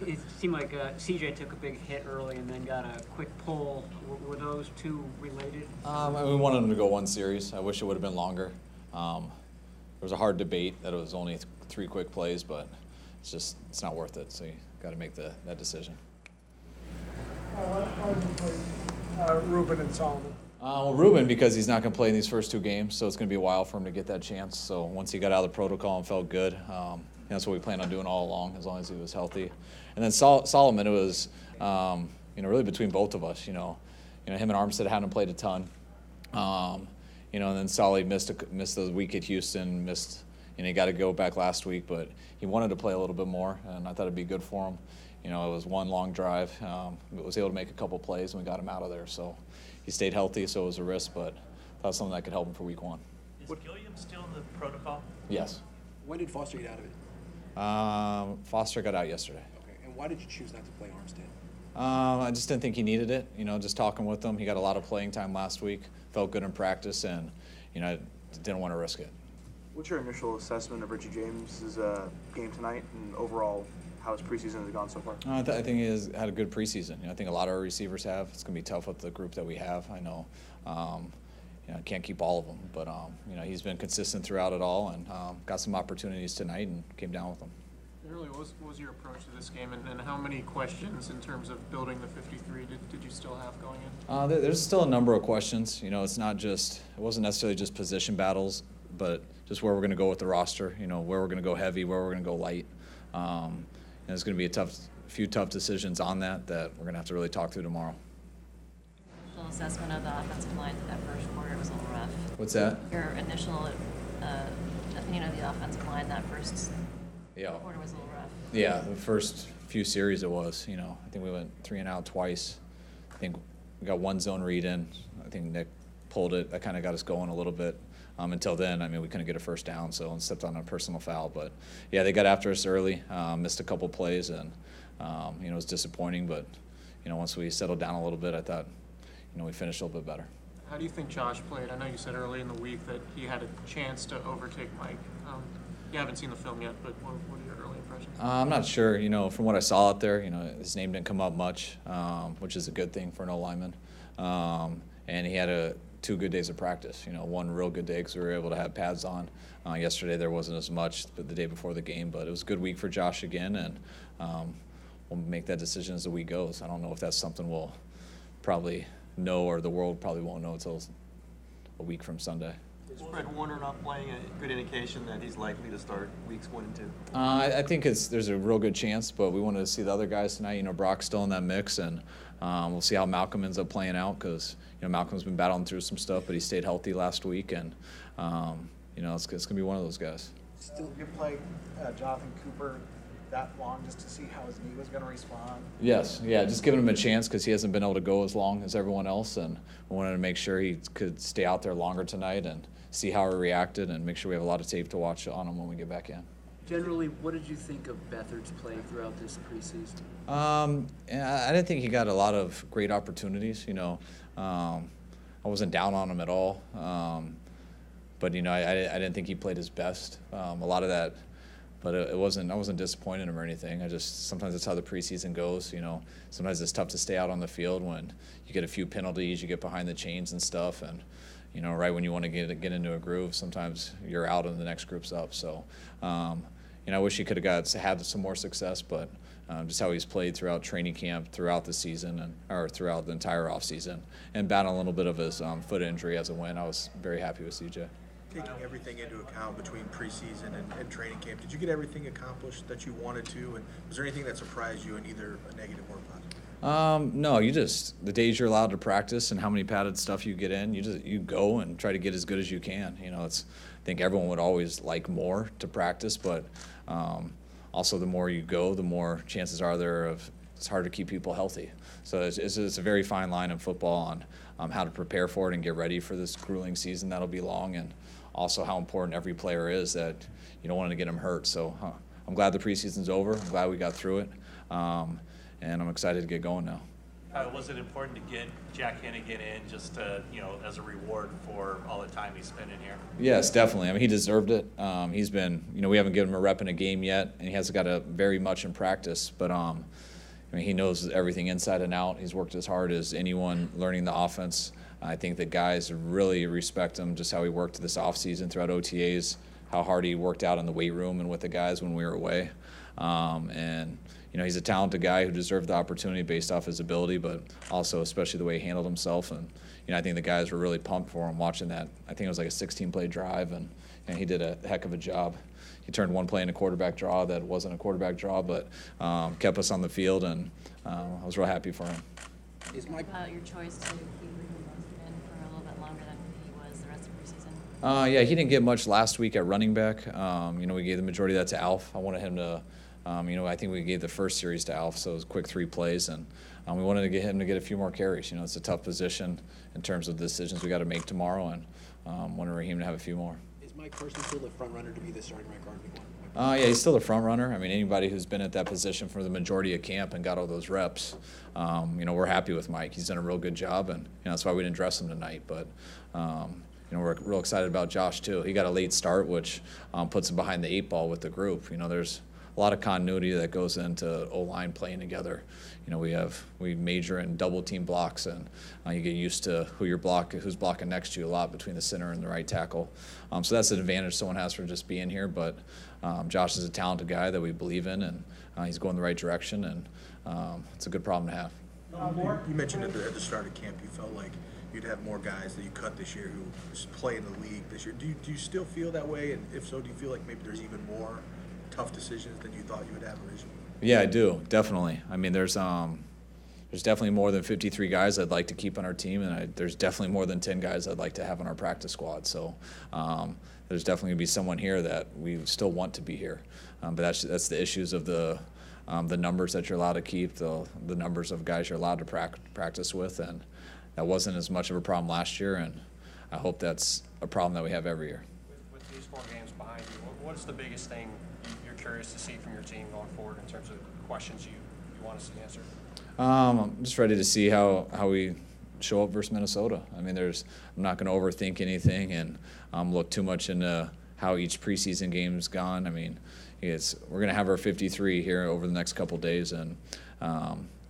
It seemed like CJ took a big hit early and then got a quick pull. Were those two related? We wanted him to go one series. I wish it would have been longer. There was a hard debate that it was only 3 quick plays, but it's not worth it. So you got to make that decision. Why did you play Ruben and Solomon? Well, Ruben, because he's not going to play in these first 2 games, so it's going to be a while for him to get that chance. So once he got out of the protocol and felt good, that's what we planned on doing all along, as long as he was healthy. And then Solomon, it was, really between both of us. Him and Armstead hadn't played a ton. And then Solly missed the week at Houston, he got to go back last week, but he wanted to play a little bit more, and I thought it'd be good for him. It was one long drive. Was able to make a couple plays, and we got him out of there. So he stayed healthy, so it was a risk, but I thought something that could help him for week 1. Is Gilliam still in the protocol? Yes. When did Foster get out of it? Foster got out yesterday. Okay, and why did you choose not to play Armstead? I just didn't think he needed it. Just talking with him, he got a lot of playing time last week, felt good in practice, and I didn't want to risk it. What's your initial assessment of Richie James' game tonight, and overall how his preseason has gone so far? I think he has had a good preseason. I think a lot of our receivers have. It's going to be tough with the group that we have. I know. I can't keep all of them, but he's been consistent throughout it all, and got some opportunities tonight and came down with them. Really, what was your approach to this game, and how many questions in terms of building the 53 did you still have going in? There's still a number of questions. It wasn't necessarily just position battles, but just where we're going to go with the roster. Where we're going to go heavy, where we're going to go light. And it's going to be a few tough decisions on that we're going to have to really talk through tomorrow. Initial assessment of the offensive line that first quarter was a little rough. What's that? Your initial opinion of the offensive line that first quarter was a little rough. Yeah, the first few series it was. I think we went 3 and out twice. I think we got 1 zone read in. I think Nick pulled it. That kind of got us going a little bit. Until then, we couldn't get a first down, and stepped on a personal foul. But, yeah, they got after us early, missed a couple plays, and, it was disappointing. But, once we settled down a little bit, I thought, we finished a little bit better. How do you think Josh played? I know you said early in the week that he had a chance to overtake Mike. You haven't seen the film yet, but what are your early impressions? I'm not sure. From what I saw out there, his name didn't come up much, which is a good thing for an O-lineman. And he had 2 good days of practice. 1 real good day because we were able to have pads on. Yesterday there wasn't as much, but the day before the game. But it was a good week for Josh again, and we'll make that decision as the week goes. I don't know if that's something we'll probably know, or the world probably won't know until a week from Sunday. Is Fred Warner not playing a good indication that he's likely to start weeks 1 and 2? I think there's a real good chance, but we wanted to see the other guys tonight. Brock's still in that mix, and we'll see how Malcolm ends up playing out because Malcolm's been battling through some stuff, but he stayed healthy last week, and it's going to be one of those guys. Still, you play Jonathan Cooper that long just to see how his knee was going to respond? Yes, just giving him a chance because he hasn't been able to go as long as everyone else, and we wanted to make sure he could stay out there longer tonight and see how he reacted and make sure we have a lot of tape to watch on him when we get back in. Generally, what did you think of Beathard's play throughout this preseason? I didn't think he got a lot of great opportunities. I wasn't down on him at all. But I didn't think he played his best. A lot of that, but I wasn't disappointed in him or anything. Sometimes that's how the preseason goes. Sometimes it's tough to stay out on the field when you get a few penalties, you get behind the chains and stuff, and right when you want to get into a groove, sometimes you're out and the next group's up. So, I wish he could have had some more success, but just how he's played throughout training camp, throughout the season, or throughout the entire offseason, and battling a little bit of his foot injury as it went. I was very happy with CJ. Taking everything into account between preseason and training camp, did you get everything accomplished that you wanted to? And was there anything that surprised you in either a negative or a positive? No, the days you're allowed to practice and how many padded stuff you get in, you go and try to get as good as you can. I think everyone would always like more to practice, but also the more you go, the more chances are it's hard to keep people healthy. So it's a very fine line in football on how to prepare for it and get ready for this grueling season that'll be long, and also how important every player is, that you don't want to get them hurt. So I'm glad the preseason's over. I'm glad we got through it. And I'm excited to get going now. Was it important to get Jack Heneghan in just to, as a reward for all the time he spent in here? Yes, definitely. I mean, he deserved it. He's been, we haven't given him a rep in a game yet, and he hasn't got a very much in practice. But I mean, he knows everything inside and out. He's worked as hard as anyone learning the offense. I think the guys really respect him, just how he worked this offseason throughout OTAs, how hard he worked out in the weight room and with the guys when we were away. And he's a talented guy who deserved the opportunity based off his ability, but also especially the way he handled himself. And I think the guys were really pumped for him watching that. I think it was like a 16-play drive, and he did a heck of a job. He turned one play in a quarterback draw that wasn't a quarterback draw, but kept us on the field, and I was real happy for him. About your choice to keep in for a little bit longer than he was the rest of preseason? Yeah, he didn't get much last week at running back. We gave the majority of that to Alf. I wanted him to, I think we gave the first series to Alf, so it was quick 3 plays, and we wanted to get him to get a few more carries. It's a tough position in terms of the decisions we got to make tomorrow, and wanted Raheem to have a few more. Is Mike personally still the front runner to be the starting right guard? Yeah, he's still the front runner. I mean, anybody who's been at that position for the majority of camp and got all those reps, we're happy with Mike. He's done a real good job, and that's why we didn't dress him tonight. But we're real excited about Josh too. He got a late start, which puts him behind the 8 ball with the group. There's a lot of continuity that goes into O-line playing together. We major in double team blocks, and you get used to who's blocking next to you a lot between the center and the right tackle. So that's an advantage someone has for just being here. But Josh is a talented guy that we believe in, and he's going the right direction, and it's a good problem to have. You mentioned at the start of camp you felt like you'd have more guys that you cut this year who just play in the league this year. Do you still feel that way? And if so, do you feel like maybe there's even more tough decisions than you thought you would have originally? Yeah, I do, definitely. I mean, there's definitely more than 53 guys I'd like to keep on our team, and there's definitely more than 10 guys I'd like to have on our practice squad. So there's definitely going to be someone here that we still want to be here. But that's the issues of the numbers that you're allowed to keep, the numbers of guys you're allowed to practice with, and that wasn't as much of a problem last year, and I hope that's a problem that we have every year. With these 4 games behind you, what is the biggest thing you're curious to see from your team going forward in terms of questions you want us to answer? I'm just ready to see how we show up versus Minnesota. I mean, I'm not going to overthink anything and look too much into how each preseason game's gone. I mean, we're going to have our 53 here over the next couple days, and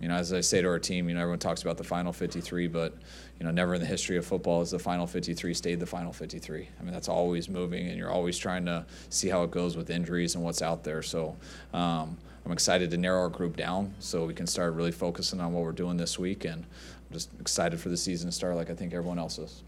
as I say to our team, everyone talks about the final 53, but never in the history of football has the final 53 stayed the final 53. I mean, that's always moving, and you're always trying to see how it goes with injuries and what's out there. So I'm excited to narrow our group down so we can start really focusing on what we're doing this week, and I'm just excited for the season to start like I think everyone else is.